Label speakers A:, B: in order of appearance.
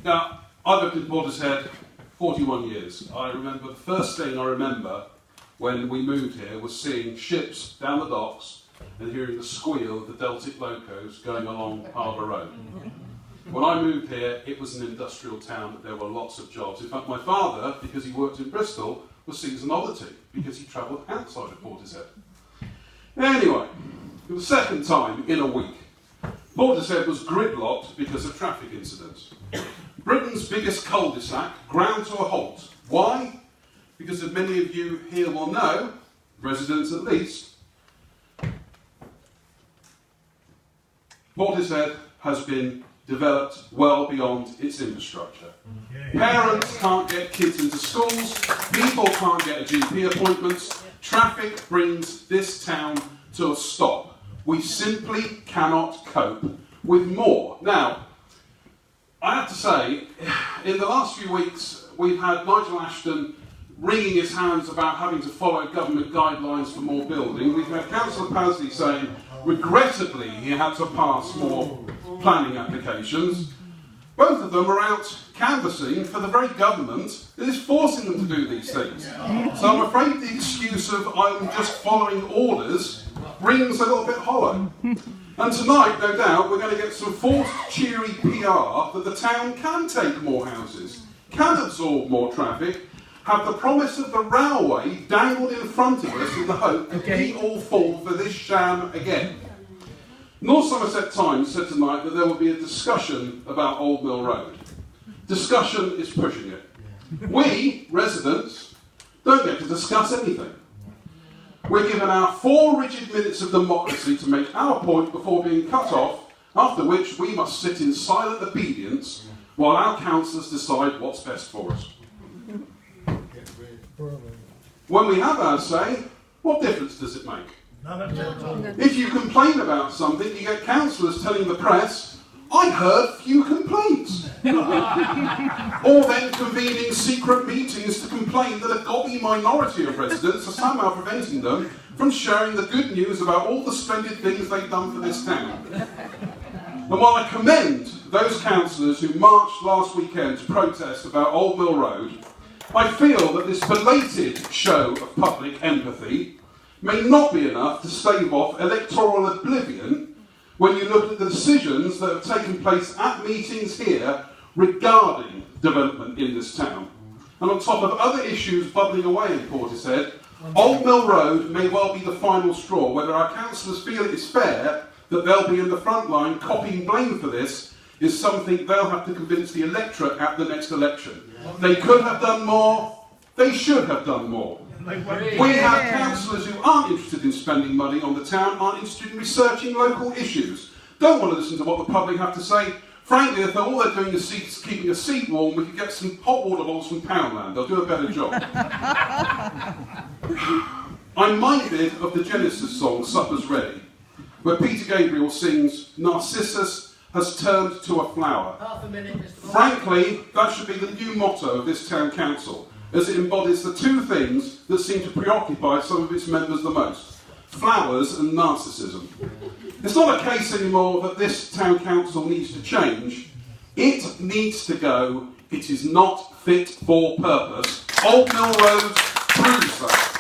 A: Now, I've lived in Portishead 41 years. I remember the first thing I remember when we moved here was seeing ships down the docks and hearing the squeal of the Deltic locos going along Harbour Road. When I moved here, it was an industrial town. There were lots of jobs. In fact, my father, because he worked in Bristol, was seen as an oddity because he travelled outside of Portishead. Anyway, for the second time in a week, Portishead was gridlocked because of traffic incidents. Britain's biggest cul-de-sac ground to a halt. Why? Because as many of you here will know, residents at least, Portishead has been developed well beyond its infrastructure. Parents can't get kids into schools, people can't get GP appointments, traffic brings this town to a stop. We simply cannot cope with more. Now, I have to say, in the last few weeks, we've had Nigel Asston wringing his hands about having to follow government guidelines for more building. We've had Councillor Pasley saying, regrettably, he had to pass more planning applications. Both of them are out canvassing for the very government that is forcing them to do these things. So I'm afraid the excuse of I'm just following orders rings a little bit hollow. And tonight, no doubt, we're going to get some forced, cheery PR that the town can take more houses, can absorb more traffic, have the promise of the railway dangled in front of us in the hope that we all fall for this sham again. North Somerset Times said tonight that there will be a discussion about Old Mill Road. Discussion is pushing it. We, residents, don't get to discuss anything. We're given our 4 rigid minutes of democracy to make our point before being cut off, after which we must sit in silent obedience while our councillors decide what's best for us. When we have our say, what difference does it make? If you complain about something, you get councillors telling the press, I heard few complaints. Or then convening secret meetings to complain that a gobby minority of residents are somehow preventing them from sharing the good news about all the splendid things they've done for this town. And while I commend those councillors who marched last weekend to protest about Old Mill Road, I feel that this belated show of public empathy may not be enough to stave off electoral oblivion when you look at the decisions that have taken place at meetings here regarding development in this town. And on top of other issues bubbling away in Portishead, Old Mill Road may well be the final straw. Whether our councillors feel it is fair that they'll be in the front line copying blame for this is something they'll have to convince the electorate at the next election. They could have done more, they should have done more. We have councillors who aren't interested in spending money on the town, aren't interested in researching local issues, don't want to listen to what the public have to say. Frankly, if all they're doing is keeping a seat warm, we could get some hot water bottles from Poundland. They'll do a better job. I'm minded of the Genesis song, Supper's Ready, where Peter Gabriel sings, Narcissus has turned to a flower. Frankly, that should be the new motto of this town council, as it embodies the 2 things that seem to preoccupy some of its members the most: flowers and narcissism. It's not a case anymore that this town council needs to change. It needs to go. It is not fit for purpose. Old Mill Road proves that.